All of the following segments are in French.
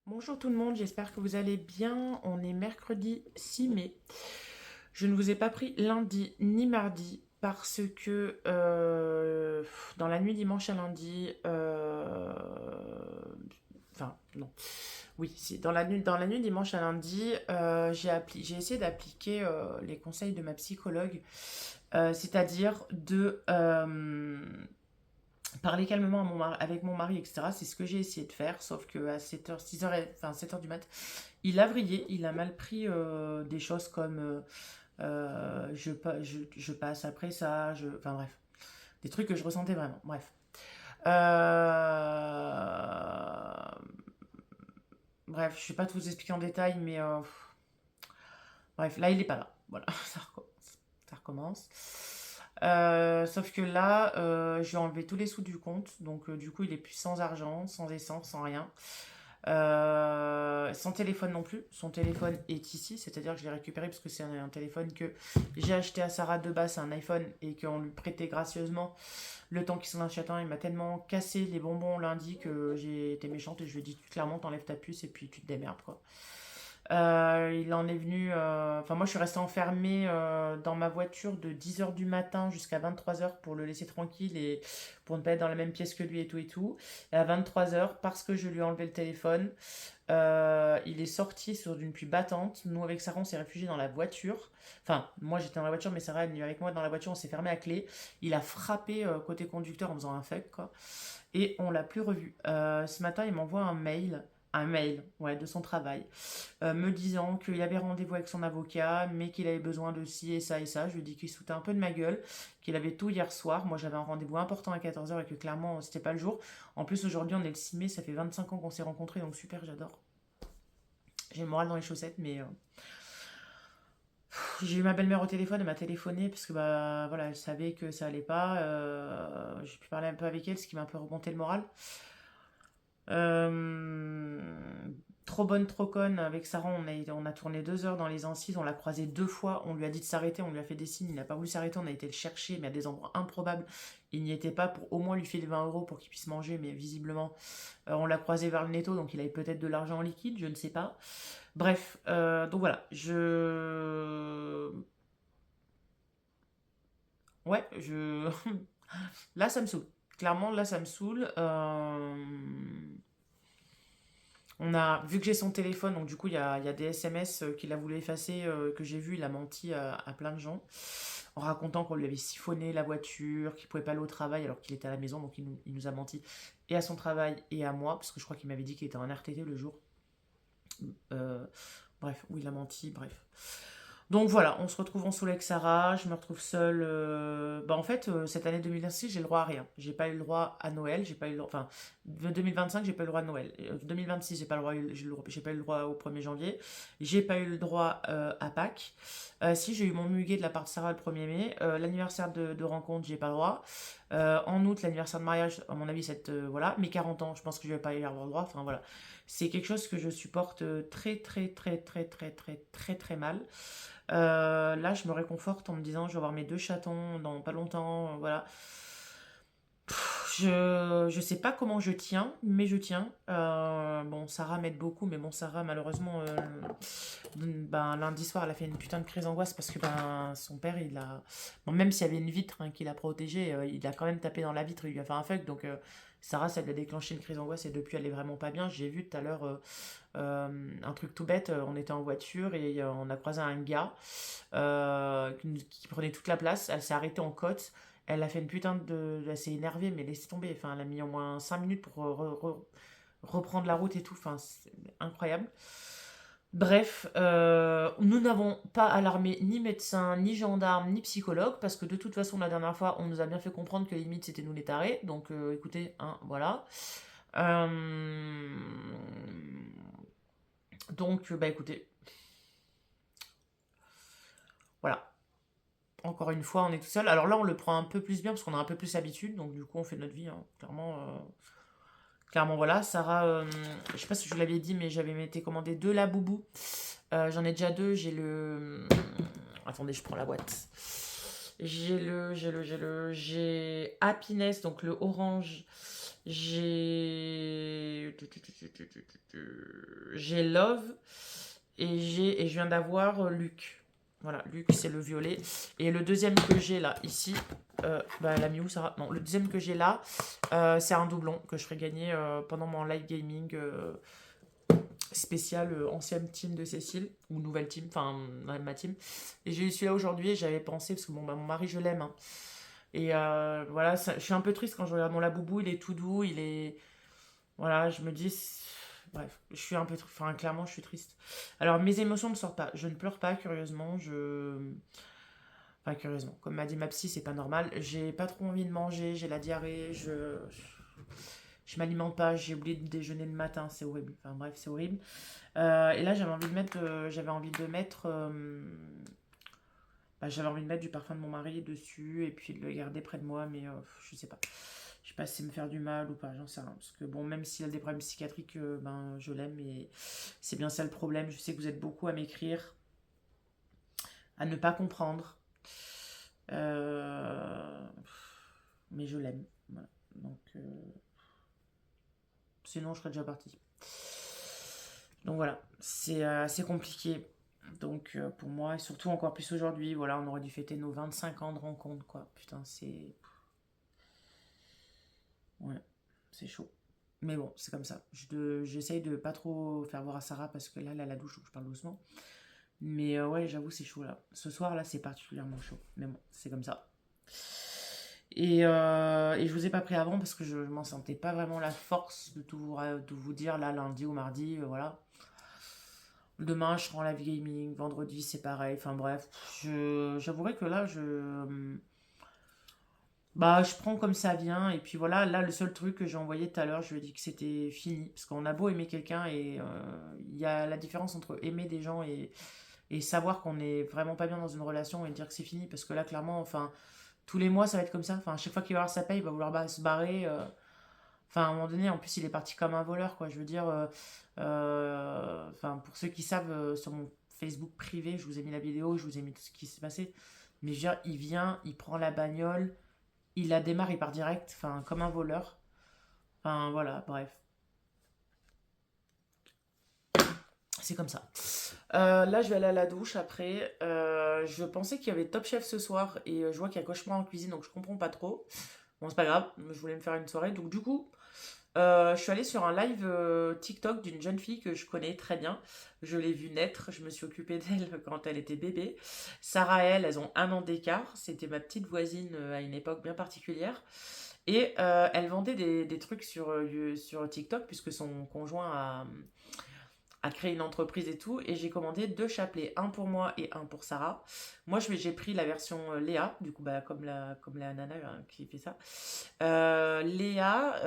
Bonjour tout le monde, j'espère que vous allez bien. On est mercredi 6 mai. Je ne vous ai pas pris lundi ni mardi parce que dans la nuit dimanche à lundi, enfin non, oui, si, dans la nuit dimanche à lundi, j'ai essayé d'appliquer les conseils de ma psychologue, c'est-à-dire de parler calmement avec mon mari, etc. C'est ce que j'ai essayé de faire, sauf que à 7h, 6h, enfin 7h du mat, il a vrillé, il a mal pris des choses comme je passe après ça, enfin bref, des trucs que je ressentais vraiment, bref. Euh, Bref, je ne vais pas tout vous expliquer en détail, mais bref, là il est pas là, voilà, ça recommence. Ça recommence. Sauf que là, je lui ai enlevé tous les sous du compte, donc du coup il est plus sans argent, sans essence, sans rien. Sans téléphone non plus. Son téléphone est ici, c'est-à-dire que je l'ai récupéré parce que c'est un téléphone que j'ai acheté à Sarah de base, c'est un iPhone et qu'on lui prêtait gracieusement le temps qu'il s'en achète un. Il m'a tellement cassé les bonbons lundi que j'ai été méchante et je lui ai dit clairement t'enlèves ta puce et puis tu te démerdes quoi. Il en est venu. Enfin, moi, je suis restée enfermée dans ma voiture de 10h du matin jusqu'à 23h pour le laisser tranquille et pour ne pas être dans la même pièce que lui et tout et tout. Et à 23h, parce que je lui ai enlevé le téléphone, il est sorti sur une pluie battante. Nous, avec Sarah, on s'est réfugiés dans la voiture. Enfin, moi, j'étais dans la voiture, mais Sarah est venue avec moi dans la voiture. On s'est fermé à clé. Il a frappé côté conducteur en faisant un fuck, quoi. Et on l'a plus revu. Ce matin, il m'envoie un mail, ouais, de son travail, me disant qu'il avait rendez-vous avec son avocat, mais qu'il avait besoin de ci et ça et ça. Je lui ai dit qu'il se foutait un peu de ma gueule, qu'il avait tout hier soir. Moi, j'avais un rendez-vous important à 14h et que clairement, c'était pas le jour. En plus, aujourd'hui, on est le 6 mai, ça fait 25 ans qu'on s'est rencontrés, donc super, j'adore. J'ai le moral dans les chaussettes, mais j'ai eu ma belle-mère au téléphone, elle m'a téléphoné parce que bah voilà, elle savait que ça allait pas. J'ai pu parler un peu avec elle, ce qui m'a un peu remonté le moral. Euh, Trop bonne, trop conne. Avec Sarah, on a tourné 2 heures dans les Ancises. On l'a croisé 2 fois. On lui a dit de s'arrêter. On lui a fait des signes. Il n'a pas voulu s'arrêter. On a été le chercher, mais à des endroits improbables. Il n'y était pas pour au moins lui filer 20 € pour qu'il puisse manger. Mais visiblement, on l'a croisé vers le netto. Donc il avait peut-être de l'argent en liquide. Je ne sais pas. Bref. Donc voilà. Ouais, là, ça me saoule. Clairement, là, ça me saoule. Vu que j'ai son téléphone, donc du coup, il y a des SMS qu'il a voulu effacer, que j'ai vu, il a menti à plein de gens, en racontant qu'on lui avait siphonné la voiture, qu'il pouvait pas aller au travail alors qu'il était à la maison, donc il nous a menti, et à son travail, et à moi, parce que je crois qu'il m'avait dit qu'il était en RTT le jour. Euh, Bref, où il a menti, bref. Donc voilà, on se retrouve en solo avec Sarah, je me retrouve seule. Bah en fait, cette année 2026, j'ai le droit à rien. J'ai pas eu le droit à Noël, j'ai pas eu le droit. Enfin, 2025, j'ai pas eu le droit à Noël. 2026, j'ai pas eu le droit au 1er janvier. J'ai pas eu le droit à Pâques. Si, j'ai eu mon muguet de la part de Sarah le 1er mai. L'anniversaire de rencontre, j'ai pas le droit. En août, l'anniversaire de mariage, à mon avis, voilà. Mes 40 ans, je pense que je vais pas y avoir le droit. Enfin voilà. C'est quelque chose que je supporte très, très, très, très, très, très, très, très mal. Là, je me réconforte en me disant, je vais avoir mes 2 chatons dans pas longtemps, voilà. Je sais pas comment je tiens, mais je tiens. Bon, Sarah m'aide beaucoup, mais bon, Sarah, malheureusement, ben, lundi soir, elle a fait une putain de crise d'angoisse parce que ben, son père, bon, même s'il y avait une vitre hein, qui l'a protégée, il a quand même tapé dans la vitre, il lui a fait un fuck, donc Sarah, ça lui a déclenché une crise d'angoisse et depuis, elle est vraiment pas bien. J'ai vu tout à l'heure un truc tout bête, on était en voiture et on a croisé un gars qui prenait toute la place, elle s'est arrêtée en côte. Elle a fait une putain Elle s'est énervée, mais laissez tomber. Enfin, elle a mis au moins 5 minutes pour reprendre la route et tout. Enfin, c'est incroyable. Bref, nous n'avons pas alarmé ni médecin, ni gendarme, ni psychologue, parce que de toute façon, la dernière fois, on nous a bien fait comprendre que limite, c'était nous les tarés. Donc, écoutez, hein, voilà. Euh, Donc, bah écoutez, voilà. Encore une fois, on est tout seul. Alors là, on le prend un peu plus bien parce qu'on a un peu plus l'habitude. Donc, du coup, on fait notre vie, hein, clairement. Clairement, voilà. Sarah, je sais pas si je vous l'avais dit, mais j'avais été commandé 2 Labubu. J'en ai déjà 2. J'ai le. Attendez, je prends la boîte. J'ai Happiness, donc le orange. J'ai... J'ai Love et je viens d'avoir Luc. Voilà, Luc, c'est le violet. Et le deuxième que j'ai là, ici, elle a mis où Sarah? Non, le deuxième que j'ai là, c'est un doublon que je ferai gagner pendant mon live gaming spécial ancienne team de Cécile, ou nouvelle team, enfin ma team. Et j'ai eu celui-là aujourd'hui et j'avais pensé, parce que bon, mon mari, je l'aime, hein. Et voilà, je suis un peu triste quand je regarde mon laboubou, il est tout doux, il est... Voilà, je me dis... Bref, je suis un peu... Enfin, clairement, je suis triste. Alors, mes émotions ne sortent pas. Je ne pleure pas, curieusement. Enfin, curieusement. Comme m'a dit ma psy, c'est pas normal. J'ai pas trop envie de manger, j'ai la diarrhée, je m'alimente pas, j'ai oublié de déjeuner le matin, c'est horrible. Enfin, bref, c'est horrible. Et là, j'avais envie de mettre... j'avais envie de mettre du parfum de mon mari dessus et puis de le garder près de moi, mais je sais pas. Je sais pas si c'est me faire du mal ou pas, j'en sais rien. Parce que bon, même s'il a des problèmes psychiatriques, je l'aime et c'est bien ça le problème. Je sais que vous êtes beaucoup à m'écrire, à ne pas comprendre. Euh, Mais je l'aime. Voilà. Donc, sinon, je serais déjà partie. Donc voilà, c'est assez compliqué. Donc pour moi, et surtout encore plus aujourd'hui, voilà, on aurait dû fêter nos 25 ans de rencontre, quoi. Putain, c'est... Ouais, c'est chaud. Mais bon, c'est comme ça. J'essaye de pas trop faire voir à Sarah parce que là, elle a la douche, donc je parle doucement. Mais ouais, j'avoue, c'est chaud là. Ce soir, là, c'est particulièrement chaud. Mais bon, c'est comme ça. Et je vous ai pas pris avant parce que je m'en sentais pas vraiment la force de vous dire là, lundi ou mardi, voilà. Demain, je serai en live gaming. Vendredi, c'est pareil. Enfin bref, j'avouerai que là, je prends comme ça vient. Et puis voilà, là, le seul truc que j'ai envoyé tout à l'heure, je lui ai dit que c'était fini. Parce qu'on a beau aimer quelqu'un et il y a la différence entre aimer des gens et savoir qu'on est vraiment pas bien dans une relation et dire que c'est fini. Parce que là, clairement, enfin, tous les mois, ça va être comme ça. Enfin, à chaque fois qu'il va avoir sa paye, il va vouloir se barrer. Enfin, à un moment donné, en plus, il est parti comme un voleur, quoi. Je veux dire, enfin, pour ceux qui savent, sur mon Facebook privé, je vous ai mis la vidéo, je vous ai mis tout ce qui s'est passé. Mais je veux dire, il vient, il prend la bagnole, il la démarre, il part direct, enfin, comme un voleur. Enfin, voilà, bref. C'est comme ça. Là, je vais aller à la douche après. Je pensais qu'il y avait Top Chef ce soir et je vois qu'il y a cauchemar en cuisine, donc je comprends pas trop. Bon, c'est pas grave, je voulais me faire une soirée. Donc, du coup, je suis allée sur un live TikTok d'une jeune fille que je connais très bien. Je l'ai vue naître, je me suis occupée d'elle quand elle était bébé. Sarah et elle, elles ont 1 an d'écart. C'était ma petite voisine à une époque bien particulière. Et elle vendait des trucs sur TikTok puisque son conjoint a créé une entreprise et tout. Et j'ai commandé 2 chapelets, un pour moi et un pour Sarah. Moi, j'ai pris la version Léa, du coup, comme la nana qui fait ça. Léa,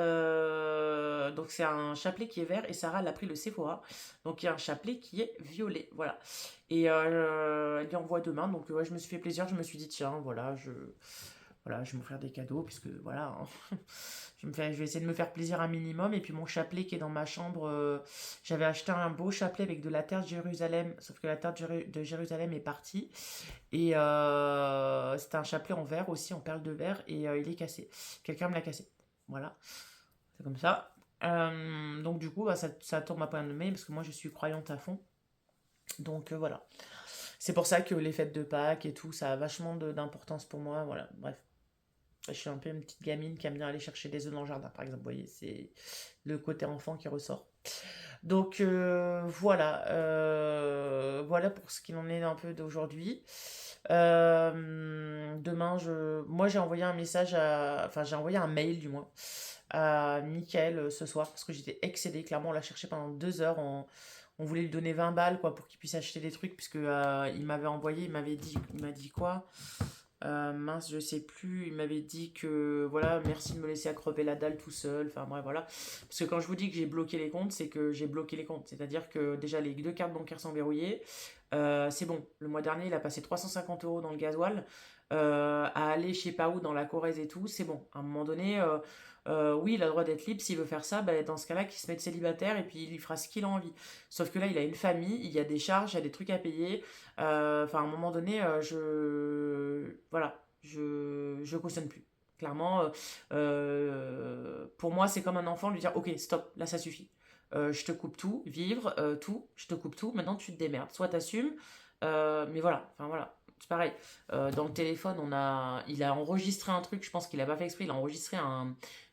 donc c'est un chapelet qui est vert et Sarah elle a pris le Sephora, donc il y a un chapelet qui est violet, voilà. Et elle lui envoie demain, donc ouais, je me suis fait plaisir, je me suis dit tiens, voilà, je vais m'offrir des cadeaux puisque voilà, hein. Je vais essayer de me faire plaisir un minimum. Et puis mon chapelet qui est dans ma chambre, j'avais acheté un beau chapelet avec de la terre de Jérusalem, sauf que la terre de Jérusalem est partie. Et c'était un chapelet en verre aussi, en perles de verre, et il est cassé. Quelqu'un me l'a cassé. Voilà, c'est comme ça. Donc du coup, ça tombe à point de mai, parce que moi je suis croyante à fond. Donc voilà. C'est pour ça que les fêtes de Pâques et tout, ça a vachement d'importance pour moi. Voilà, bref. Je suis un peu une petite gamine qui aime bien aller chercher des œufs dans le jardin, par exemple. Vous voyez, c'est le côté enfant qui ressort. Donc voilà, voilà pour ce qu'il en est un peu d'aujourd'hui. Demain, moi j'ai envoyé un message enfin j'ai envoyé un mail du moins à Mickaël ce soir parce que j'étais excédée. Clairement, on l'a cherché pendant 2 heures. On voulait lui donner 20 balles quoi pour qu'il puisse acheter des trucs puisque il m'avait envoyé, il m'a dit quoi? Mince, je sais plus. Il m'avait dit que voilà, merci de me laisser à crever la dalle tout seul. Enfin bref, voilà. Parce que quand je vous dis que j'ai bloqué les comptes, c'est que j'ai bloqué les comptes. C'est-à-dire que déjà les 2 cartes bancaires sont verrouillées. C'est bon. Le mois dernier, il a passé 350 euros dans le gasoil. À aller je sais pas où dans la Corrèze et tout. C'est bon. À un moment donné, oui, il a le droit d'être libre. S'il veut faire ça, bah, dans ce cas-là, qu'il se mette célibataire et puis il fera ce qu'il a envie. Sauf que là, il a une famille, il y a des charges, il y a des trucs à payer. Enfin, à un moment donné, voilà, je cautionne plus. Clairement, pour moi, c'est comme un enfant, lui dire, ok, stop, là, ça suffit. Je te coupe tout, vivre, tout, je te coupe tout, maintenant tu te démerdes. Soit t'assumes, mais voilà, enfin voilà, c'est pareil. Dans le téléphone, il a enregistré un truc, je pense qu'il a pas fait exprès, il a enregistré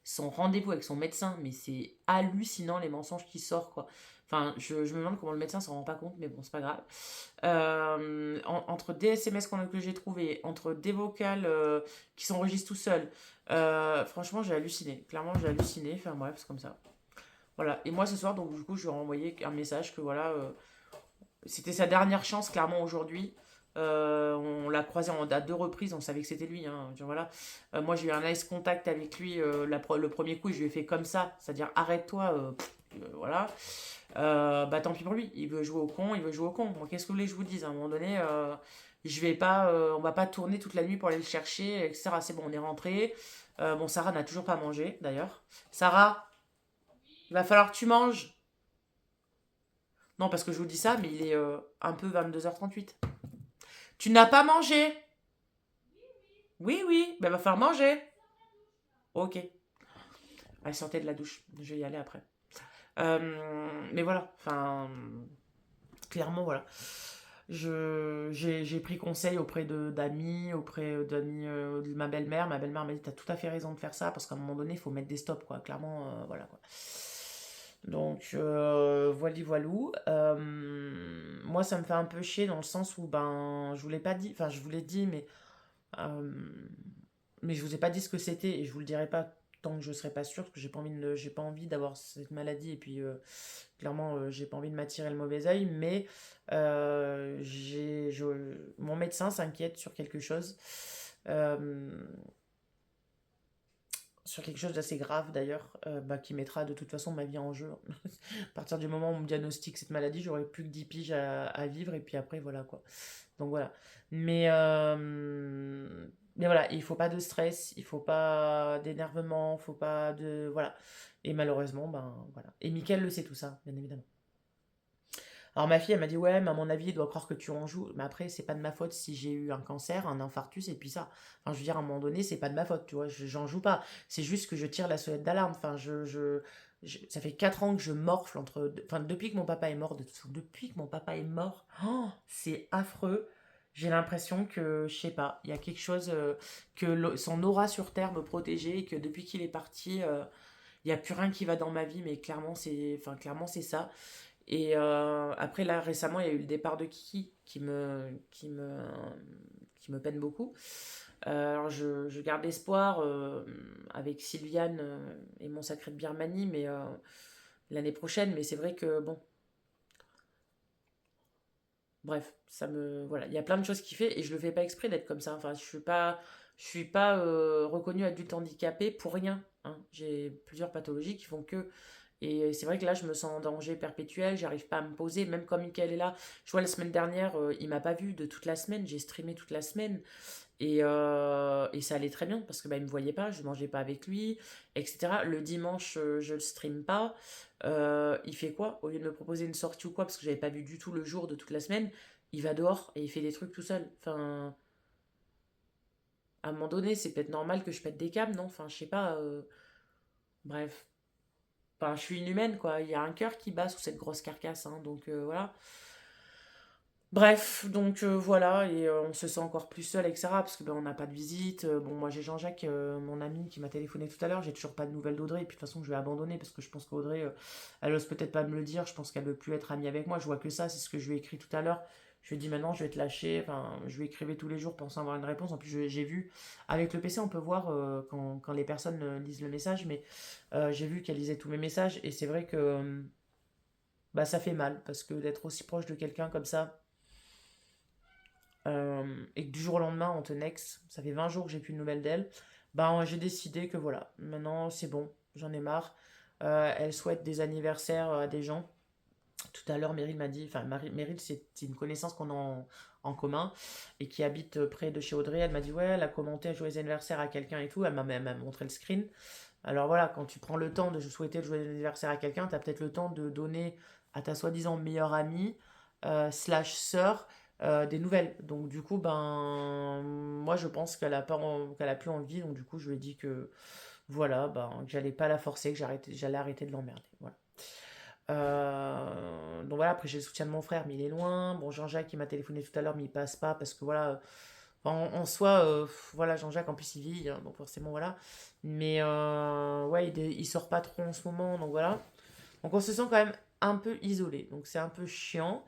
son rendez-vous avec son médecin, mais c'est hallucinant les mensonges qui sortent, quoi. Enfin, je me demande comment le médecin s'en rend pas compte, mais bon, c'est pas grave. Entre des SMS que j'ai trouvés, entre des vocales qui s'enregistrent tout seuls, franchement, j'ai halluciné. Clairement, j'ai halluciné. Enfin bref, c'est comme ça. Voilà. Et moi, ce soir, donc du coup, je lui ai renvoyé un message que voilà, c'était sa dernière chance, clairement, aujourd'hui. On l'a croisé à 2 reprises, on savait que c'était lui. Hein. Voilà. Moi, j'ai eu un nice contact avec lui le premier coup, je lui ai fait comme ça, c'est-à-dire arrête-toi, voilà. Bah tant pis pour lui, il veut jouer au con, il veut jouer au con. Moi, qu'est-ce que vous voulez que je vous dise? À un moment donné, je vais pas, on va pas tourner toute la nuit pour aller le chercher, etc. C'est bon, on est rentré. Bon, Sarah n'a toujours pas mangé, d'ailleurs. Sarah, il va falloir que tu manges. Non, parce que je vous dis ça, mais il est un peu 22h38. Tu n'as pas mangé? Oui, oui, ben va falloir manger. Ok. Elle sortait de la douche. Je vais y aller après. Mais voilà, enfin, clairement, voilà. J'ai pris conseil auprès d'amis, auprès d'amis de ma belle-mère. Ma belle-mère m'a dit, t'as tout à fait raison de faire ça, parce qu'à un moment donné, il faut mettre des stops, quoi. Clairement, voilà, quoi. Donc, voilà, voilou. Moi, ça me fait un peu chier dans le sens où, ben, je vous l'ai pas dit, enfin, je vous l'ai dit, euh, mais je vous ai pas dit ce que c'était et je vous le dirai pas tant que je serai pas sûre, parce que j'ai pas envie d'avoir cette maladie et puis clairement, j'ai pas envie de m'attirer le mauvais œil, mais mon médecin s'inquiète euh, sur quelque chose d'assez grave d'ailleurs, bah, qui mettra de toute façon ma vie en jeu. À partir du moment où on me diagnostique cette maladie, j'aurai plus que 10 piges à vivre et puis après voilà quoi. Donc voilà. Mais, mais voilà, il faut pas de stress, il faut pas d'énervement, faut pas de. Voilà. Et malheureusement, ben voilà. Et Mickaël le sait tout ça, bien évidemment. Alors ma fille, elle m'a dit, ouais, mais à mon avis, il doit croire que tu en joues. Mais après, c'est pas de ma faute si j'ai eu un cancer, un infarctus, et puis ça. Enfin, je veux dire, à un moment donné, c'est pas de ma faute, tu vois, j'en joue pas. C'est juste que je tire la sonnette d'alarme. Enfin, ça fait 4 ans que je morfle Enfin, depuis que mon papa est mort, de toute façon, depuis que mon papa est mort, oh, c'est affreux. J'ai l'impression que, je sais pas, il y a quelque chose, son aura sur Terre me protégeait, et que depuis qu'il est parti, il n'y a plus rien qui va dans ma vie, mais clairement, c'est ça. Et après, là, récemment, il y a eu le départ de Kiki qui me peine beaucoup. Alors, je garde espoir avec Sylviane et mon sacré de Birmanie, mais l'année prochaine. Mais c'est vrai que, bon, bref, voilà, il y a plein de choses qui fait et je le fais pas exprès d'être comme ça. Enfin, je suis pas reconnu adulte handicapé pour rien. Hein. J'ai plusieurs pathologies qui font que. Et c'est vrai que là, je me sens en danger perpétuel, j'arrive pas à me poser, même quand Mickaël est là. Je vois la semaine dernière, il m'a pas vu de toute la semaine, j'ai streamé toute la semaine. Et ça allait très bien parce que bah, il me voyait pas, je mangeais pas avec lui, etc. Le dimanche, je le stream pas. Il fait quoi? Au lieu de me proposer une sortie ou quoi, parce que j'avais pas vu du tout le jour de toute la semaine, il va dehors et il fait des trucs tout seul. Enfin, à un moment donné, c'est peut-être normal que je pète des câbles, non? Enfin, je sais pas. Bref. Enfin, je suis inhumaine, quoi. Il y a un cœur qui bat sous cette grosse carcasse, hein, donc voilà. Bref, donc voilà, et on se sent encore plus seul, etc. Parce que ben, on n'a pas de visite. Bon, moi j'ai Jean-Jacques, mon ami, qui m'a téléphoné tout à l'heure. J'ai toujours pas de nouvelles d'Audrey. Et puis de toute façon, je vais abandonner parce que je pense qu'Audrey, elle ose peut-être pas me le dire. Je pense qu'elle veut plus être amie avec moi. Je vois que ça, c'est ce que je lui ai écrit tout à l'heure. Je lui ai dit maintenant, je vais te lâcher. Enfin, je lui écrivais tous les jours pensant avoir une réponse. En plus, j'ai vu, avec le PC, on peut voir quand les personnes lisent le message, mais j'ai vu qu'elle lisait tous mes messages. Et c'est vrai que bah, ça fait mal parce que d'être aussi proche de quelqu'un comme ça et que du jour au lendemain on te nexe, ça fait 20 jours que j'ai plus de nouvelles d'elle, ben j'ai décidé que voilà, maintenant c'est bon, j'en ai marre. Elle souhaite des anniversaires à des gens. Tout à l'heure, Meryl m'a dit, enfin Meryl c'est une connaissance qu'on a en commun et qui habite près de chez Audrey. Elle m'a dit ouais, elle a commenté un joyeux anniversaire à quelqu'un et tout, elle m'a montré le screen. Alors voilà, quand tu prends le temps de souhaiter le joyeux anniversaire à quelqu'un, tu as peut-être le temps de donner à ta soi-disant meilleure amie, slash sœur, des nouvelles. Donc du coup, ben, moi je pense qu'elle a plus envie, donc du coup je lui ai dit que Voilà, ben, que j'allais pas la forcer, que j'allais arrêter de l'emmerder. Voilà. Donc voilà, après j'ai le soutien de mon frère, mais il est loin. Bon, Jean-Jacques, il m'a téléphoné tout à l'heure, mais il passe pas parce que voilà, en soi, voilà, Jean-Jacques, en plus, il vit, hein, donc forcément, voilà. Mais ouais, il sort pas trop en ce moment, donc voilà. Donc on se sent quand même un peu isolé, donc c'est un peu chiant.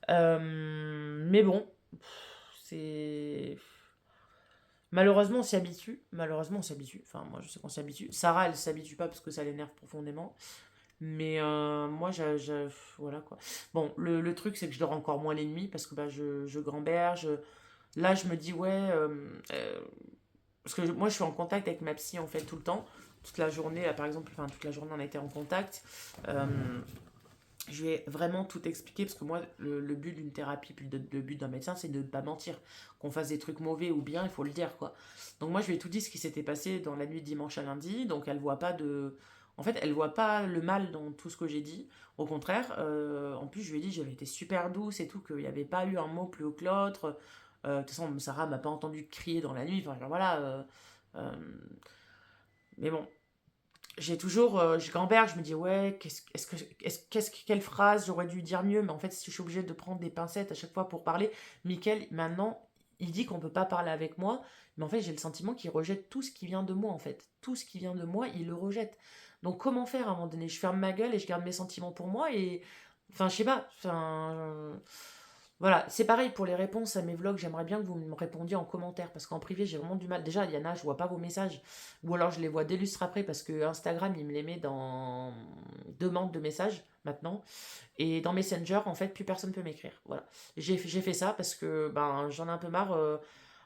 Mais bon, c'est. Malheureusement, on s'y habitue. Malheureusement, on s'habitue. Enfin, moi, je sais qu'on s'habitue. Sarah, elle s'habitue pas parce que ça l'énerve profondément. Mais moi, voilà quoi. Bon, le truc, c'est que je dors encore moins les nuits parce que bah, je gamberge. Là, je me dis, ouais. Parce que moi, je suis en contact avec ma psy en fait tout le temps. Toute la journée, là, par exemple, enfin, toute la journée, on a été en contact. Euh, je vais vraiment tout expliquer parce que moi, le but d'une thérapie, puis le but d'un médecin, c'est de ne pas mentir. Qu'on fasse des trucs mauvais ou bien, il faut le dire, quoi. Donc moi, je lui ai tout dit ce qui s'était passé dans la nuit de dimanche à lundi. Donc elle voit pas de. En fait, elle voit pas le mal dans tout ce que j'ai dit. Au contraire, en plus, je lui ai dit que j'avais été super douce et tout, qu'il n'y avait pas eu un mot plus haut que l'autre. De toute façon, Sarah m'a pas entendu crier dans la nuit. Enfin, genre, voilà. Euh, mais bon, j'ai toujours, je gamberge, je me dis ouais, quelle phrase j'aurais dû dire mieux, mais en fait, si je suis obligée de prendre des pincettes à chaque fois pour parler, Mickaël, maintenant, il dit qu'on peut pas parler avec moi, mais en fait, j'ai le sentiment qu'il rejette tout ce qui vient de moi, en fait. Tout ce qui vient de moi, il le rejette. Donc, comment faire à un moment donné? Je ferme ma gueule et je garde mes sentiments pour moi et. Enfin, je sais pas. Enfin. Voilà, c'est pareil pour les réponses à mes vlogs. J'aimerais bien que vous me répondiez en commentaire parce qu'en privé, j'ai vraiment du mal. Déjà, Yana, je vois pas vos messages ou alors je les vois d'illustres après parce que Instagram, il me les met dans demande de messages maintenant. Et dans Messenger, en fait, plus personne peut m'écrire. Voilà. J'ai fait ça parce que ben, j'en ai un peu marre.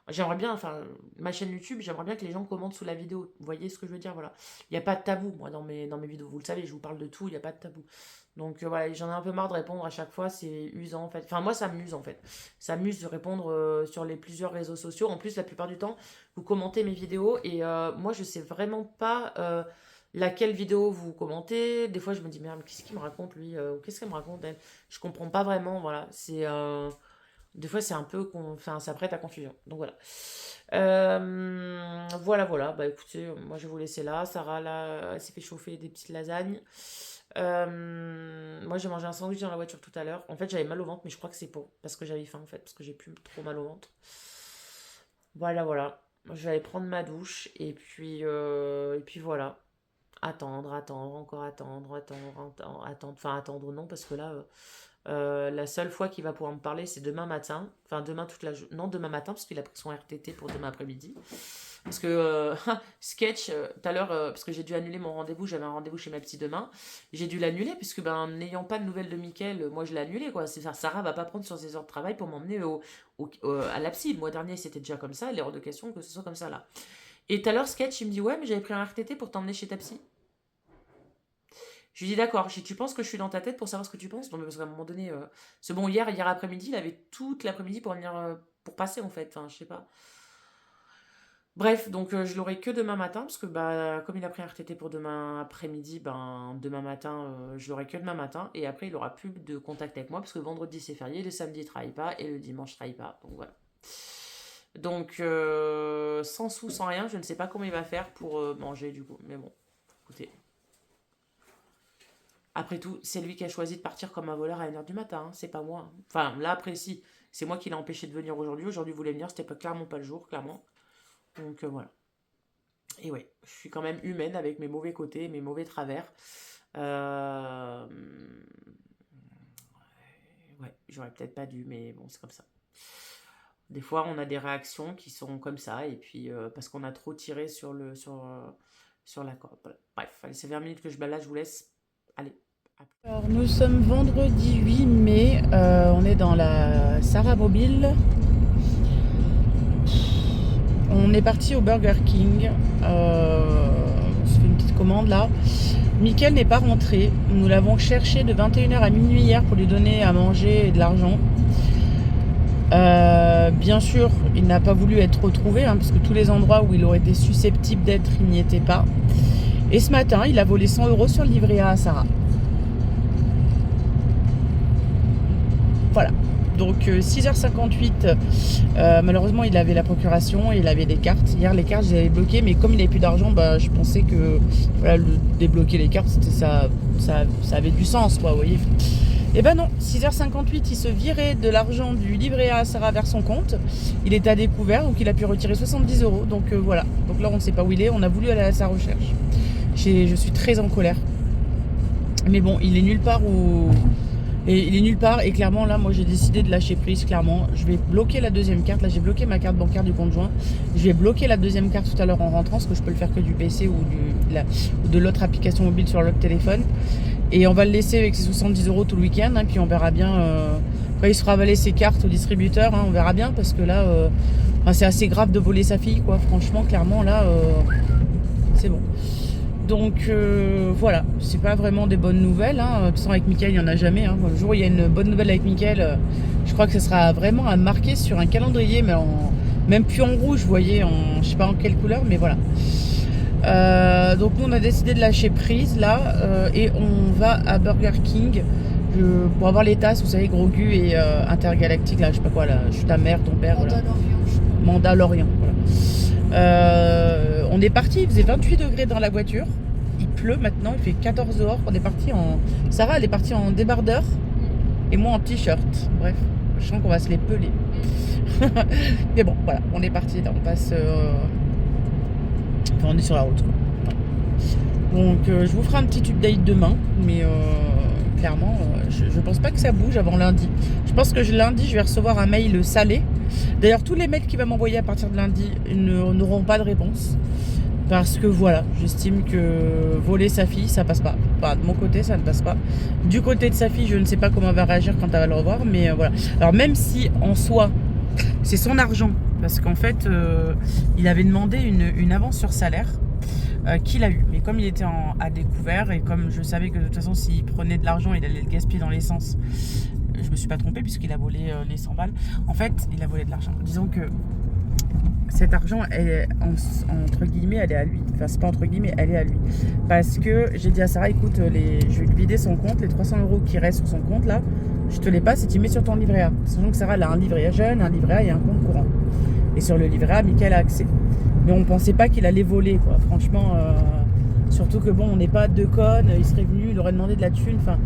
J'aimerais bien, enfin, ma chaîne YouTube, j'aimerais bien que les gens commentent sous la vidéo. Vous voyez ce que je veux dire? Voilà. Il n'y a pas de tabou, moi, dans mes vidéos. Vous le savez, je vous parle de tout, il n'y a pas de tabou. Donc voilà, j'en ai un peu marre de répondre à chaque fois, c'est usant en fait. Enfin, moi, ça m'amuse en fait. Ça m'amuse de répondre sur les plusieurs réseaux sociaux. En plus, la plupart du temps, vous commentez mes vidéos et moi, je sais vraiment pas laquelle vidéo vous commentez. Des fois, je me dis, merde, qu'est-ce qu'il me raconte lui ou qu'est-ce qu'elle me raconte elle? Je comprends pas vraiment, voilà. C'est. Des fois, c'est un peu. Enfin, ça prête à confusion. Donc voilà. Voilà, voilà. Bah écoutez, moi je vais vous laisser là. Sarah, là, elle s'est fait chauffer des petites lasagnes. Moi j'ai mangé un sandwich dans la voiture tout à l'heure. En fait, j'avais mal au ventre, mais je crois que c'est parce que j'avais faim en fait, parce que j'ai plus trop mal au ventre. Voilà, voilà. Je vais aller prendre ma douche et puis voilà. Attendre, attendre, encore attendre, attendre, attendre, attendre. Enfin, attendre non, parce que là, la seule fois qu'il va pouvoir me parler, c'est demain matin. Enfin, demain toute la journée. Non, demain matin, parce qu'il a pris son RTT pour demain après-midi. Parce que, sketch, tout à l'heure, parce que j'ai dû annuler mon rendez-vous, j'avais un rendez-vous chez ma psy demain. J'ai dû l'annuler, puisque, ben, n'ayant pas de nouvelles de Mickaël, moi je l'ai annulé, quoi. C'est ça, Sarah va pas prendre sur ses heures de travail pour m'emmener à la psy. Le mois dernier, c'était déjà comme ça, il est hors de question que ce soit comme ça là. Et tout à l'heure, sketch, il me dit, ouais, mais j'avais pris un RTT pour t'emmener chez ta psy. Je lui dis d'accord, tu penses que je suis dans ta tête pour savoir ce que tu penses? Non, mais parce qu'à un moment donné, c'est bon, hier après-midi, il avait toute l'après-midi pour venir, pour passer en fait, enfin, je sais pas. Bref, donc je l'aurai que demain matin, parce que bah, comme il a pris un RTT pour demain après-midi, ben demain matin, je l'aurai que demain matin, et après il aura plus de contact avec moi, parce que vendredi c'est férié, le samedi il travaille pas, et le dimanche il travaille pas, donc voilà. Donc sans sous, sans rien, je ne sais pas comment il va faire pour manger du coup, mais bon, écoutez. Après tout, c'est lui qui a choisi de partir comme un voleur à 1h du matin, hein, c'est pas moi, hein. Enfin, là après si, c'est moi qui l'ai empêché de venir aujourd'hui, aujourd'hui il voulait venir, c'était pas, clairement pas le jour, clairement. Donc voilà. Et ouais, je suis quand même humaine avec mes mauvais côtés, mes mauvais travers. Euh, Ouais, j'aurais peut-être pas dû, mais bon, c'est comme ça. Des fois, on a des réactions qui sont comme ça, et puis parce qu'on a trop tiré sur la corde. Voilà. Bref, allez, c'est 20 minutes que je balade, je vous laisse. Allez. Alors, nous sommes vendredi 8 mai, on est dans la Sarah Mobile. On est parti au Burger King. On se fait une petite commande là. Mickaël n'est pas rentré. Nous l'avons cherché de 21h à minuit hier pour lui donner à manger et de l'argent. Bien sûr, il n'a pas voulu être retrouvé, hein, parce que tous les endroits où il aurait été susceptible d'être, il n'y était pas. Et ce matin, il a volé 100 € sur le livret A à Sarah. Voilà. Donc 6h58, malheureusement il avait la procuration et il avait des cartes. Hier les cartes je les avais bloquées, mais comme il n'avait plus d'argent, bah, je pensais que voilà, débloquer les cartes, c'était ça avait du sens, quoi, vous voyez. Et ben non, 6h58, il se virait de l'argent du livret A à Sarah vers son compte. Il était à découvert, donc il a pu retirer 70 euros. Donc voilà, donc là on ne sait pas où il est, on a voulu aller à sa recherche. Je suis très en colère. Mais bon, il est nulle part où... Et il est nulle part et clairement là moi j'ai décidé de lâcher prise. Clairement je vais bloquer la deuxième carte. Là j'ai bloqué ma carte bancaire du conjoint. Je vais bloquer la deuxième carte tout à l'heure en rentrant, parce que je peux le faire que du PC ou de l'autre application mobile sur l'autre téléphone. Et on va le laisser avec ses 70 euros tout le week-end, hein, puis on verra bien quand il sera avalé ses cartes au distributeur, hein, on verra bien, parce que là enfin, c'est assez grave de voler sa fille, quoi. Franchement clairement là c'est bon. Donc voilà, c'est pas vraiment des bonnes nouvelles, hein. De toute façon avec Mickaël il n'y en a jamais, hein. Le jour où il y a une bonne nouvelle avec Mickaël, je crois que ce sera vraiment à marquer sur un calendrier, mais même plus en rouge, vous voyez, je sais pas en quelle couleur, mais voilà. Donc nous on a décidé de lâcher prise là, et on va à Burger King pour avoir les tasses, vous savez, Gros Gu et Intergalactique, là je sais pas quoi, là, je suis ta mère, ton père, voilà. Mandalorian, voilà. On est parti, il faisait 28 degrés dans la voiture. Il pleut maintenant, il fait 14 dehors. On est parti en... Sarah, elle est partie en débardeur et moi en t-shirt. Bref, je sens qu'on va se les peler. Mais bon, voilà, on est parti. Là, on passe... Enfin, on est sur la route, quoi. Donc, je vous ferai un petit update demain. Mais clairement, je pense pas que ça bouge avant lundi. Je pense que lundi, je vais recevoir un mail salé. D'ailleurs, tous les mails qu'il va m'envoyer à partir de lundi n'auront pas de réponse. Parce que voilà, j'estime que voler sa fille, ça passe pas. Enfin, de mon côté, ça ne passe pas. Du côté de sa fille, je ne sais pas comment elle va réagir quand elle va le revoir. Mais voilà. Alors, même si en soi, c'est son argent. Parce qu'en fait, il avait demandé une avance sur salaire. Qu'il a eu. Mais comme il était à découvert et comme je savais que de toute façon s'il prenait de l'argent il allait le gaspiller dans l'essence, je me suis pas trompée puisqu'il a volé les 100 balles. En fait il a volé de l'argent. Disons que cet argent est entre guillemets elle est à lui. Enfin c'est pas entre guillemets, elle est à lui. Parce que j'ai dit à Sarah, écoute, je vais lui vider son compte, les 300 euros qui restent sur son compte là, je te les passe et tu mets sur ton livret A. Sachant que Sarah elle a un livret A jeune, un livret A et un compte courant. Et sur le livret A, Mickaël a accès. Mais on pensait pas qu'il allait voler, quoi. Franchement, surtout que bon, on n'est pas deux connes. Il serait venu, il aurait demandé de la thune. Enfin,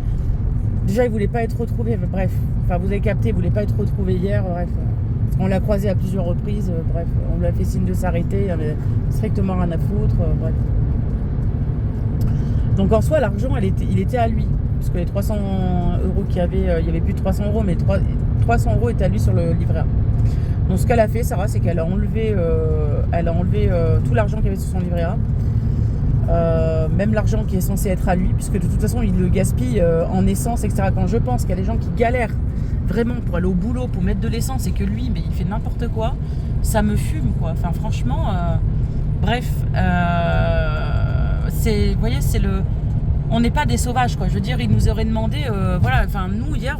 déjà, il voulait pas être retrouvé. Bref, enfin, vous avez capté, il voulait pas être retrouvé hier. Bref, on l'a croisé à plusieurs reprises. Bref, on lui a fait signe de s'arrêter. Il avait strictement rien à foutre. Bref. Donc en soi, l'argent, il était à lui. Parce que les 300 euros qu'il y avait, il y avait plus de 300 euros, mais 300 euros étaient à lui sur le livret A. Donc ce qu'elle a fait, Sarah, c'est qu'elle a enlevé, tout l'argent qu'il y avait sur son livret A, même l'argent qui est censé être à lui, puisque de toute façon il le gaspille en essence, etc. Quand je pense qu'il y a des gens qui galèrent vraiment pour aller au boulot, pour mettre de l'essence, et que lui, mais il fait n'importe quoi, ça me fume, quoi. Enfin franchement, bref, vous voyez, c'est le... On n'est pas des sauvages, quoi. Je veux dire, il nous aurait demandé, voilà, enfin nous hier,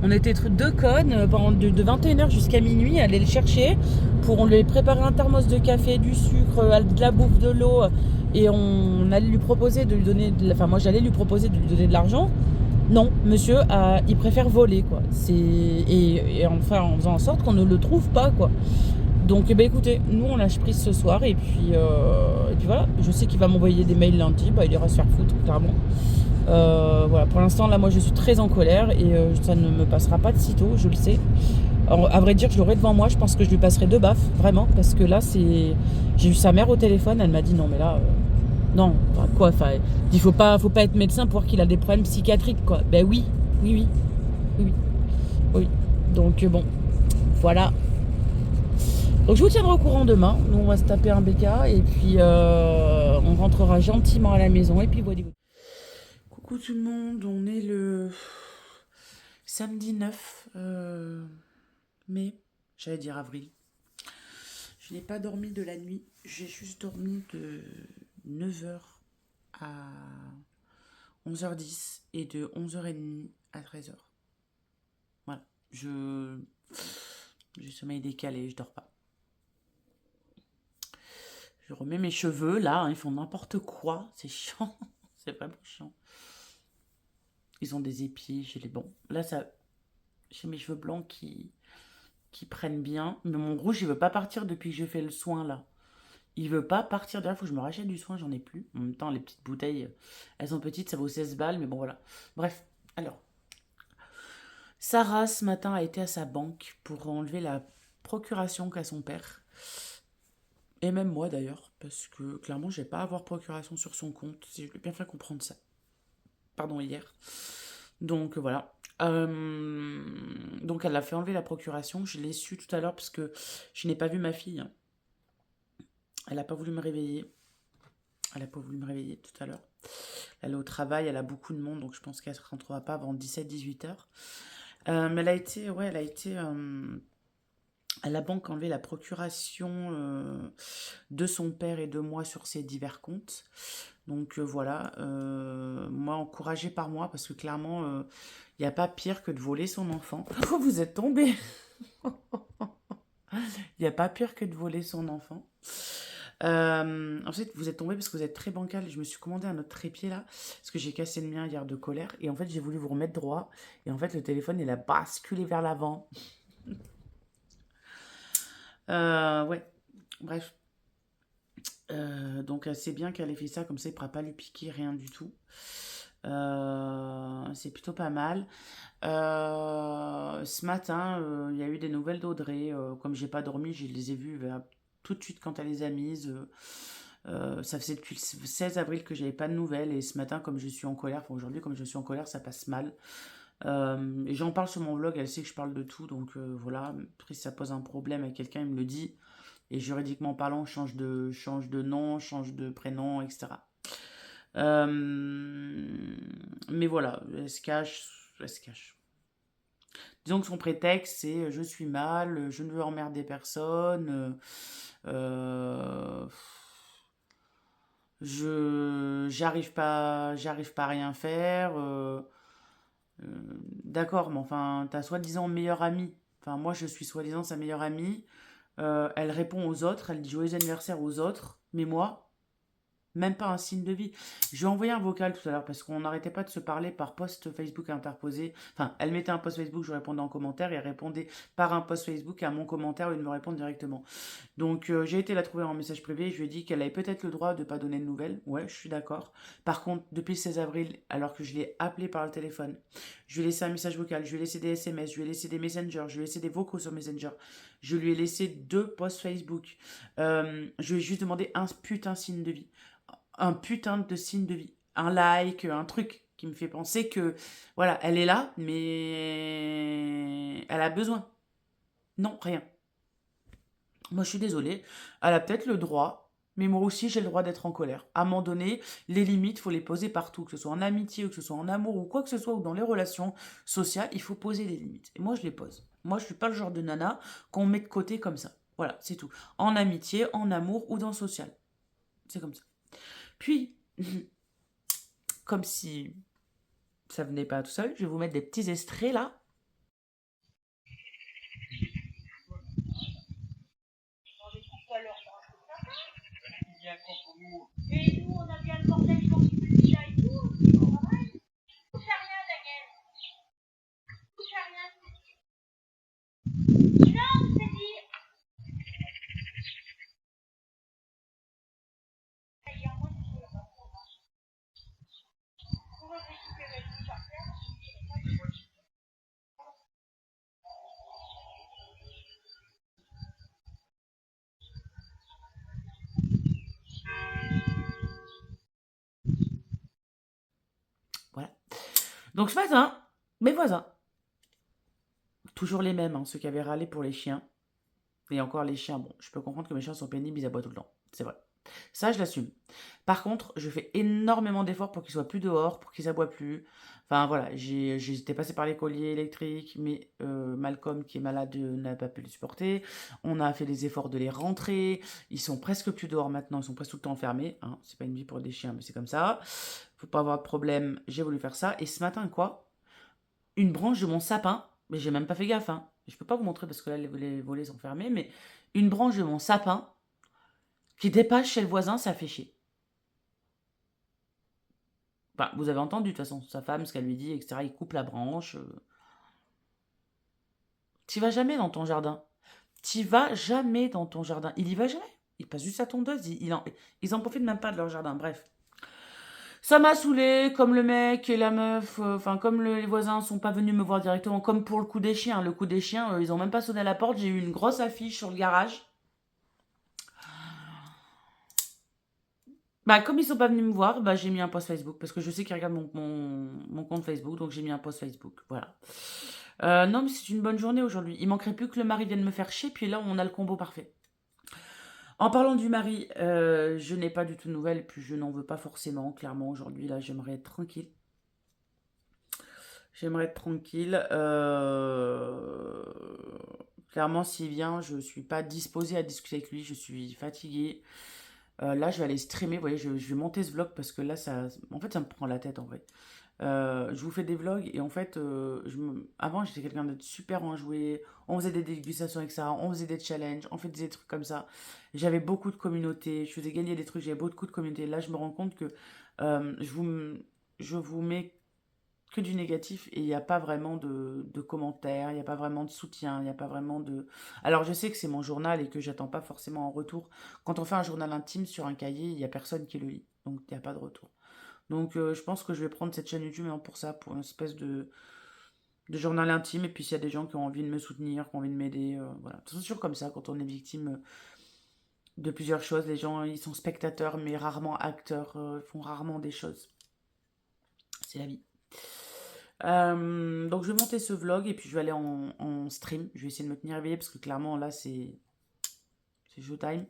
on était deux connes pendant de 21h jusqu'à minuit, aller le chercher pour lui préparer un thermos de café, du sucre, de la bouffe, de l'eau, et on allait lui proposer de lui donner, enfin moi j'allais lui proposer de lui donner de l'argent. Non, monsieur, il préfère voler, quoi. Et enfin en faisant en sorte qu'on ne le trouve pas, quoi. Donc eh ben, écoutez, nous on lâche prise ce soir et puis voilà, je sais qu'il va m'envoyer des mails lundi, bah il ira se faire foutre clairement. Voilà, pour l'instant là moi je suis très en colère et ça ne me passera pas de sitôt, je le sais. Alors, à vrai dire, je l'aurai devant moi, je pense que je lui passerai 2 baffes, vraiment, parce que là j'ai eu sa mère au téléphone, elle m'a dit non mais là non, enfin, quoi, enfin, il faut pas être médecin pour qu'il a des problèmes psychiatriques, quoi. Ben oui, oui, oui, oui, oui. Donc bon, voilà. Donc je vous tiendrai au courant demain. Nous on va se taper un BK et puis on rentrera gentiment à la maison et puis voilà. Coucou tout le monde, on est le samedi 9 mai, j'allais dire avril. Je n'ai pas dormi de la nuit, j'ai juste dormi de 9h à 11h10 et de 11h30 à 13h. Voilà, j'ai sommeil décalé, je dors pas. Je remets mes cheveux, là, hein, ils font n'importe quoi. C'est chiant. C'est vraiment chiant. Ils ont des épis, j'ai les bons. Là, ça... J'ai mes cheveux blancs qui prennent bien. Mais mon rouge, il veut pas partir depuis que j'ai fait le soin, là. Il veut pas partir. D'ailleurs, il faut que je me rachète du soin, j'en ai plus. En même temps, les petites bouteilles, elles sont petites, ça vaut 16 balles, mais bon, voilà. Bref, alors. Sarah, ce matin, a été à sa banque pour enlever la procuration qu'a son père. Et même moi, d'ailleurs, parce que clairement, j'ai pas à avoir procuration sur son compte. Si je lui ai bien fait comprendre ça. Pardon, hier. Donc, voilà. Donc, elle a fait enlever la procuration. Je l'ai su tout à l'heure parce que je n'ai pas vu ma fille. Elle n'a pas voulu me réveiller. Elle n'a pas voulu me réveiller tout à l'heure. Elle est au travail, elle a beaucoup de monde, donc je pense qu'elle ne rentrera pas avant 17-18 heures. Mais elle a été à la banque enlever la procuration de son père et de moi sur ses divers comptes. Donc voilà, moi encouragée par moi, parce que clairement, il n'y a pas pire que de voler son enfant. Oh, vous êtes tombé. Il n'y a pas pire que de voler son enfant. Ensuite, vous êtes tombé parce que vous êtes très bancal. Je me suis commandé un autre trépied là, parce que j'ai cassé le mien hier de colère. Et en fait, j'ai voulu vous remettre droit. Et en fait, le téléphone, il a basculé vers l'avant. Ouais, bref. Donc, c'est bien qu'elle ait fait ça, comme ça, il ne pourra pas lui piquer rien du tout. C'est plutôt pas mal. Ce matin, il y a eu des nouvelles d'Audrey. Comme j'ai pas dormi, je les ai vues tout de suite quand elle les a mises. Ça faisait depuis le 16 avril que j'avais pas de nouvelles. Et ce matin, comme je suis en colère, enfin aujourd'hui, comme je suis en colère, ça passe mal. Et j'en parle sur mon vlog, elle sait que je parle de tout. Donc voilà, après si ça pose un problème à quelqu'un, il me le dit. Et juridiquement parlant, change de nom, change de prénom, etc. Mais voilà, elle se cache, elle se cache. Disons que son prétexte, c'est je suis mal, je ne veux emmerder personne, euh, j'arrive pas à rien faire. Euh, d'accord, mais enfin, ta soi-disant meilleure amie. Enfin, moi, je suis soi-disant sa meilleure amie. Elle répond aux autres, elle dit joyeux anniversaire aux autres, mais moi, même pas un signe de vie. Je lui ai envoyé un vocal tout à l'heure parce qu'on n'arrêtait pas de se parler par post Facebook interposé. Enfin, elle mettait un post Facebook, je répondais en commentaire et elle répondait par un post Facebook à mon commentaire au lieu de me répondre directement. Donc j'ai été la trouver en message privé. Je lui ai dit qu'elle avait peut-être le droit de ne pas donner de nouvelles. Ouais, je suis d'accord. Par contre, depuis le 16 avril, alors que je l'ai appelé par le téléphone, je lui ai laissé un message vocal, je lui ai laissé des SMS, je lui ai laissé des messengers, je lui ai laissé des vocaux sur Messenger, je lui ai laissé 2 posts Facebook. Je lui ai juste demandé un putain signe de vie, un putain de signe de vie, un like, un truc qui me fait penser que, voilà, elle est là, mais elle a besoin. Non, rien. Moi, je suis désolée, elle a peut-être le droit, mais moi aussi, j'ai le droit d'être en colère. À un moment donné, les limites, il faut les poser partout, que ce soit en amitié, ou que ce soit en amour, ou quoi que ce soit, ou dans les relations sociales, il faut poser des limites. Et moi, je les pose. Moi, je suis pas le genre de nana qu'on met de côté comme ça. Voilà, c'est tout. En amitié, en amour ou dans le social. C'est comme ça. Puis, comme si ça venait pas tout seul, je vais vous mettre des petits extraits là. Et nous, on a bien le bordel quand il fait déjà et tout. Touche à rien, Daniel. Touche à rien. Non, c'est dit. Il y a moins de choses pour récupérer tout par terre. Voilà. Donc ce matin, mes voisins, toujours les mêmes, hein, ceux qui avaient râlé pour les chiens. Et encore les chiens, bon, je peux comprendre que mes chiens sont pénibles, ils aboient tout le temps. C'est vrai. Ça, je l'assume. Par contre, je fais énormément d'efforts pour qu'ils soient plus dehors, pour qu'ils aboient plus. Enfin voilà, j'étais passé par les colliers électriques, mais Malcolm, qui est malade, n'a pas pu les supporter. On a fait les efforts de les rentrer. Ils sont presque plus dehors maintenant, ils sont presque tout le temps enfermés. Hein. C'est pas une vie pour des chiens, mais c'est comme ça. Faut pas avoir de problème, j'ai voulu faire ça. Et ce matin, quoi? Une branche de mon sapin, mais j'ai même pas fait gaffe, hein. Je peux pas vous montrer parce que là, les volets sont fermés, mais une branche de mon sapin qui dépasse chez le voisin, ça fait chier. Enfin, vous avez entendu de toute façon sa femme, ce qu'elle lui dit, etc. Il coupe la branche. Tu vas jamais dans ton jardin. Tu vas jamais dans ton jardin. Il y va jamais. Il passe juste à tondeuse. Ils en profitent même pas de leur jardin. Bref. Ça m'a saoulé, comme le mec et la meuf, enfin comme les voisins sont pas venus me voir directement, comme pour le coup des chiens. Le coup des chiens, ils ont même pas sonné à la porte. J'ai eu une grosse affiche sur le garage. Bah, comme ils sont pas venus me voir, bah, j'ai mis un post Facebook parce que je sais qu'ils regardent mon compte Facebook, donc j'ai mis un post Facebook. Voilà. Non, mais c'est une bonne journée aujourd'hui. Il manquerait plus que le mari vienne me faire chier, puis là, on a le combo parfait. En parlant du mari, je n'ai pas du tout de nouvelles, puis je n'en veux pas forcément. Clairement, aujourd'hui, là, j'aimerais être tranquille. J'aimerais être tranquille. Clairement, s'il vient, je suis pas disposée à discuter avec lui. Je suis fatiguée. Là, je vais aller streamer. Vous voyez, je vais monter ce vlog parce que là, en fait, ça me prend la tête en vrai. Je vous fais des vlogs et en fait, avant, j'étais quelqu'un de super enjoué. On faisait des dégustations avec ça, on faisait des challenges, on faisait des trucs comme ça. J'avais beaucoup de communauté, je faisais gagner des trucs, j'avais beaucoup de communauté. Là, je me rends compte que euh, je vous, je vous mets que du négatif et il n'y a pas vraiment de commentaires, il n'y a pas vraiment de soutien, il n'y a pas vraiment de... Alors je sais que c'est mon journal et que j'attends pas forcément en retour. Quand on fait un journal intime sur un cahier, il n'y a personne qui le lit, donc il n'y a pas de retour. Donc je pense que je vais prendre cette chaîne YouTube pour ça, pour une espèce de journal intime. Et puis s'il y a des gens qui ont envie de me soutenir, qui ont envie de m'aider, voilà. C'est toujours comme ça, quand on est victime de plusieurs choses, les gens ils sont spectateurs mais rarement acteurs, font rarement des choses. C'est la vie. Donc je vais monter ce vlog et puis je vais aller en stream. Je vais essayer de me tenir éveillée parce que clairement là c'est showtime.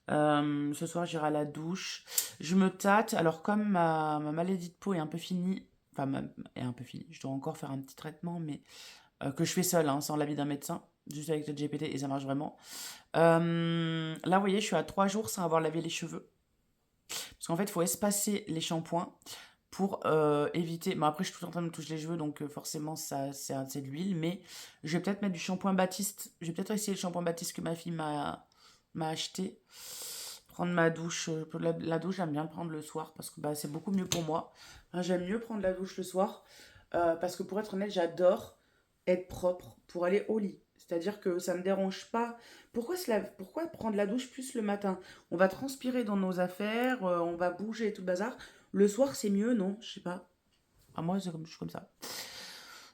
Ce soir j'irai à la douche. Je me tâte. Alors comme ma maladie de peau est un peu finie, enfin est un peu finie, je dois encore faire un petit traitement, mais que je fais seule, hein, sans l'avis d'un médecin, juste avec le GPT et ça marche vraiment. Là vous voyez, je suis à 3 jours sans avoir lavé les cheveux. Parce qu'en fait, il faut espacer les shampoings pour éviter. Bon, après, je suis tout le temps en train de me toucher les cheveux, donc forcément, ça, c'est de l'huile. Mais je vais peut-être mettre du shampoing Baptiste. Je vais peut-être essayer le shampoing Baptiste que ma fille m'a acheté. Prendre ma douche. La douche, j'aime bien le prendre le soir parce que bah, c'est beaucoup mieux pour moi. Hein, j'aime mieux prendre la douche le soir parce que pour être honnête, j'adore être propre pour aller au lit. C'est-à-dire que ça ne me dérange pas. Pourquoi prendre la douche plus le matin? On va transpirer dans nos affaires, on va bouger et tout le bazar. Le soir, c'est mieux, non? Je sais pas. Ah, moi, je suis comme ça.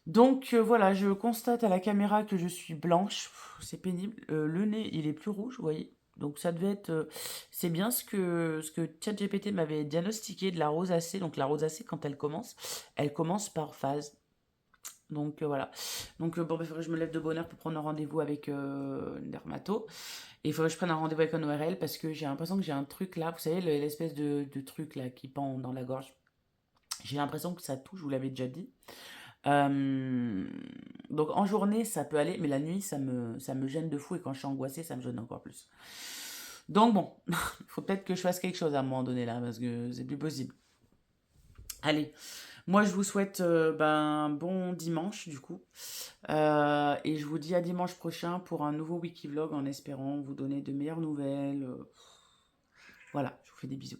Donc voilà, je constate à la caméra que je suis blanche. C'est pénible. Le nez, il est plus rouge, vous voyez. Donc ça devait être... c'est bien ce que ChatGPT m'avait diagnostiqué de la rosacée. Donc la rosacée, quand elle commence par phase. Donc voilà. Donc bon, il faudrait que je me lève de bonne heure pour prendre un rendez-vous avec une dermato. Et il faudrait que je prenne un rendez-vous avec un ORL parce que j'ai l'impression que j'ai un truc là, vous savez, l'espèce de truc là qui pend dans la gorge. J'ai l'impression que ça touche, je vous l'avez déjà dit. Euh, donc en journée, ça peut aller, mais la nuit, ça me gêne de fou et quand je suis angoissée, ça me gêne encore plus. Donc bon, il faut peut-être que je fasse quelque chose à un moment donné là parce que c'est plus possible. Allez, moi je vous souhaite un bon dimanche du coup. Et je vous dis à dimanche prochain pour un nouveau Wikivlog en espérant vous donner de meilleures nouvelles. Voilà, je vous fais des bisous.